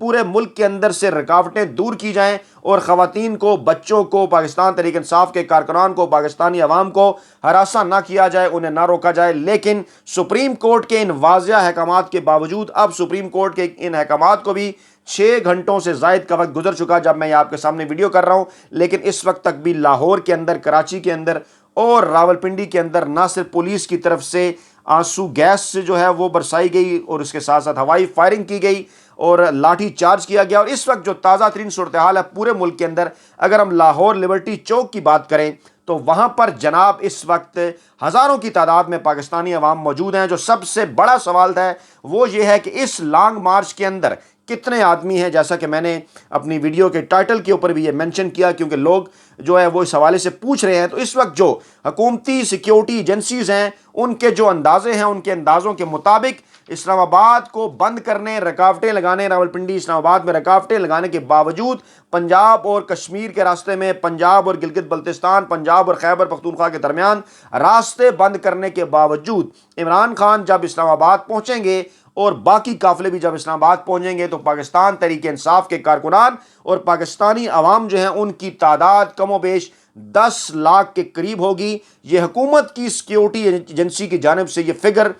پورے ملک کے اندر سے رکاوٹیں دور کی جائیں اور خواتین کو، بچوں کو، پاکستان تحریک انصاف کے کارکنان کو، پاکستانی عوام کو ہراساں نہ کیا جائے، انہیں نہ روکا جائے۔ لیکن سپریم کورٹ کے ان واضح احکامات کے باوجود اب سپریم کورٹ کے ان احکامات کو بھی 6 گھنٹوں سے زائد کا وقت گزر چکا جب میں یہ آپ کے سامنے ویڈیو کر رہا ہوں، لیکن اس وقت تک بھی لاہور کے اندر، کراچی کے اندر اور راولپنڈی کے اندر نہ صرف پولیس کی طرف سے آنسو گیس سے جو ہے وہ برسائی گئی اور اس کے ساتھ ساتھ ہوائی فائرنگ کی گئی اور لاٹھی چارج کیا گیا، اور اس وقت جو تازہ ترین صورتحال ہے پورے ملک کے اندر، اگر ہم لاہور لبرٹی چوک کی بات کریں تو وہاں پر جناب اس وقت ہزاروں کی تعداد میں پاکستانی عوام موجود ہیں۔ جو سب سے بڑا سوال ہے وہ یہ ہے کہ اس لانگ مارچ کے اندر کتنے آدمی ہیں، جیسا کہ میں نے اپنی ویڈیو کے ٹائٹل کے اوپر بھی یہ منشن کیا، کیونکہ لوگ جو ہے وہ اس حوالے سے پوچھ رہے ہیں۔ تو اس وقت جو حکومتی سیکیورٹی ایجنسیز ہیں ان کے جو اندازے ہیں، ان کے اندازوں کے مطابق اسلام آباد کو بند کرنے، رکاوٹیں لگانے، راولپنڈی اسلام آباد میں رکاوٹیں لگانے کے باوجود پنجاب اور کشمیر کے راستے میں، پنجاب اور گلگت بلتستان، پنجاب اور خیبر پختونخوا کے درمیان راستے بند کرنے کے باوجود عمران خان جب اسلام آباد پہنچیں گے اور باقی قافلے بھی جب اسلام آباد پہنچیں گے تو پاکستان تحریک انصاف کے کارکنان اور پاکستانی عوام جو ہیں ان کی تعداد کم و بیش 10 لاکھ کے قریب ہوگی۔ یہ حکومت کی سیکیورٹی ایجنسی کی جانب سے یہ فگر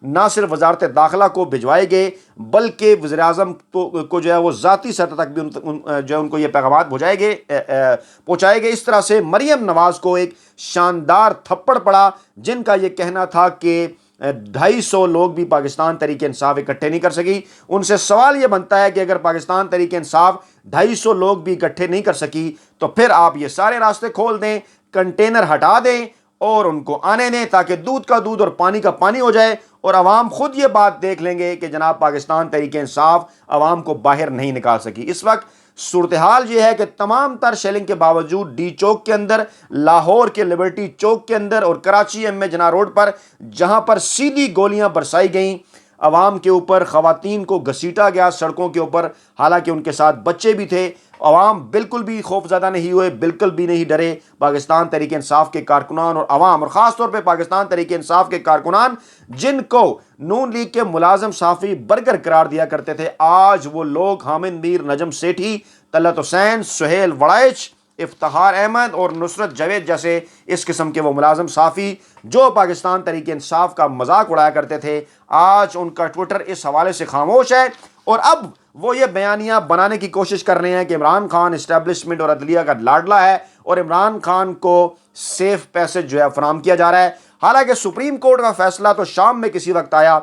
نہ صرف وزارت داخلہ کو بھجوائے گئے بلکہ وزیر اعظم کو جو ہے وہ ذاتی سطح تک بھی جو ہے ان کو یہ پیغامات پہنچائے گئے۔ اس طرح سے مریم نواز کو ایک شاندار تھپڑ پڑا جن کا یہ کہنا تھا کہ 250 لوگ بھی پاکستان تحریک انصاف اکٹھے نہیں کر سکی۔ ان سے سوال یہ بنتا ہے کہ اگر پاکستان تحریک انصاف 250 لوگ بھی اکٹھے نہیں کر سکی تو پھر آپ یہ سارے راستے کھول دیں، کنٹینر ہٹا دیں اور ان کو آنے دیں تاکہ دودھ کا دودھ اور پانی کا پانی ہو جائے، اور عوام خود یہ بات دیکھ لیں گے کہ جناب پاکستان تحریک انصاف عوام کو باہر نہیں نکال سکی۔ اس وقت صورتحال یہ ہے کہ تمام تر شیلنگ کے باوجود ڈی چوک کے اندر، لاہور کے لبرٹی چوک کے اندر اور کراچی ایم اے جناح روڈ پر جہاں پر سیدھی گولیاں برسائی گئیں عوام کے اوپر، خواتین کو گھسیٹا گیا سڑکوں کے اوپر، حالانکہ ان کے ساتھ بچے بھی تھے، عوام بالکل بھی خوف زدہ نہیں ہوئے، بالکل بھی نہیں ڈرے۔ پاکستان تحریک انصاف کے کارکنان اور عوام، اور خاص طور پہ پاکستان تحریک انصاف کے کارکنان جن کو نون لیگ کے ملازم صحافی برگر قرار دیا کرتے تھے، آج وہ لوگ حامد میر، نجم سیٹھی، طلعت حسین، سہیل وڑائچ، افتخار احمد اور نصرت جاوید جیسے اس قسم کے وہ ملازم صحافی جو پاکستان تحریک انصاف کا مذاق اڑایا کرتے تھے، آج ان کا ٹویٹر اس حوالے سے خاموش ہے، اور اب وہ یہ بیانیہ بنانے کی کوشش کر رہے ہیں کہ عمران خان اسٹیبلشمنٹ اور عدلیہ کا لاڈلا ہے اور عمران خان کو سیف پیسج جو ہے فراہم کیا جا رہا ہے۔ حالانکہ سپریم کورٹ کا فیصلہ تو شام میں کسی وقت آیا،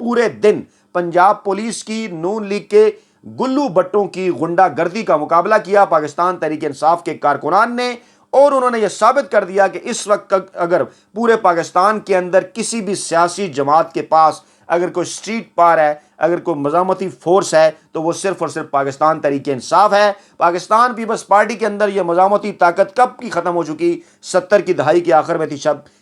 پورے دن پنجاب پولیس کی، نون لیگ کے گلو بٹوں کی غنڈہ گردی کا مقابلہ کیا پاکستان تحریک انصاف کے کارکنان نے، اور انہوں نے یہ ثابت کر دیا کہ اس وقت اگر پورے پاکستان کے اندر کسی بھی سیاسی جماعت کے پاس اگر کوئی اسٹریٹ پار ہے، اگر کوئی مزاحمتی فورس ہے تو وہ صرف اور صرف پاکستان تحریک انصاف ہے۔ پاکستان پیپلز پارٹی کے اندر یہ مزاحمتی طاقت کب کی ختم ہو چکی؟ 70 کی دہائی کے آخر میں تھی۔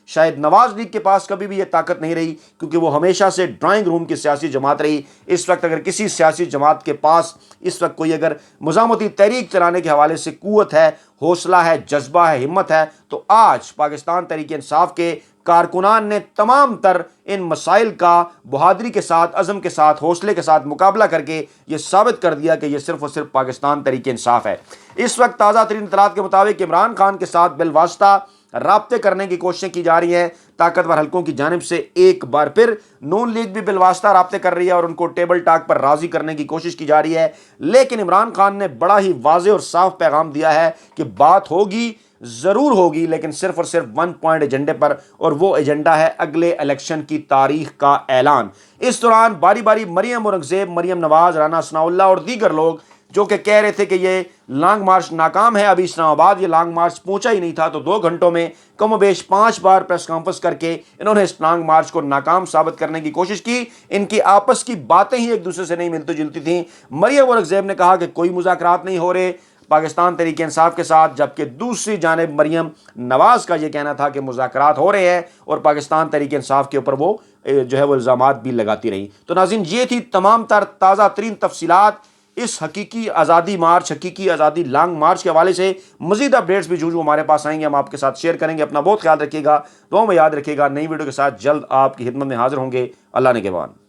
شاید نواز لیگ کے پاس کبھی بھی یہ طاقت نہیں رہی کیونکہ وہ ہمیشہ سے ڈرائنگ روم کی سیاسی جماعت رہی۔ اس وقت اگر کسی سیاسی جماعت کے پاس اس وقت کوئی اگر مزاحمتی تحریک چلانے کے حوالے سے قوت ہے، حوصلہ ہے، جذبہ ہے، ہمت ہے، تو آج پاکستان تحریک انصاف کے کارکنان نے تمام تر ان مسائل کا بہادری کے ساتھ، عزم کے ساتھ، حوصلے کے ساتھ مقابلہ کر کے یہ ثابت کر دیا کہ یہ صرف اور صرف پاکستان تحریک انصاف ہے۔ اس وقت تازہ ترین اطلاعات کے مطابق عمران خان کے ساتھ بالواسطہ رابطے کرنے کی کوششیں کی جا رہی ہیں طاقتور حلقوں کی جانب سے۔ ایک بار پھر نون لیگ بھی بالواسطہ رابطے کر رہی ہے اور ان کو ٹیبل ٹاک پر راضی کرنے کی کوشش کی جا رہی ہے، لیکن عمران خان نے بڑا ہی واضح اور صاف پیغام دیا ہے کہ بات ہوگی، ضرور ہوگی، لیکن صرف اور صرف 1 پوائنٹ ایجنڈے پر، اور وہ ایجنڈا ہے اگلے الیکشن کی تاریخ کا اعلان۔ اس دوران باری باری مریم اورنگزیب، مریم نواز، رانا ثناءاللہ اور دیگر لوگ جو کہ کہہ رہے تھے کہ یہ لانگ مارچ ناکام ہے، ابھی اسلام آباد یہ لانگ مارچ پہنچا ہی نہیں تھا، تو 2 گھنٹوں میں کم و بیش 5 بار پریس کانفرنس کر کے انہوں نے اس لانگ مارچ کو ناکام ثابت کرنے کی کوشش کی۔ ان کی آپس کی باتیں ہی ایک دوسرے سے نہیں ملتی جلتی تھیں۔ مریم اورنگزیب نے کہا کہ کوئی مذاکرات نہیں ہو رہے پاکستان تحریک انصاف کے ساتھ، جبکہ دوسری جانب مریم نواز کا یہ کہنا تھا کہ مذاکرات ہو رہے ہیں اور پاکستان تحریک انصاف کے اوپر وہ جو ہے وہ الزامات بھی لگاتی رہی۔ تو ناظرین، یہ تھی تمام تر تازہ ترین تفصیلات اس حقیقی آزادی مارچ، حقیقی آزادی لانگ مارچ کے حوالے سے۔ مزید اپڈیٹس بھی جو ہمارے پاس آئیں گے ہم آپ کے ساتھ شیئر کریں گے۔ اپنا بہت خیال رکھیے گا، دعاؤں میں یاد رکھیے گا۔ نئی ویڈیو کے ساتھ جلد آپ کی خدمت میں حاضر ہوں گے۔ اللہ نگہبان۔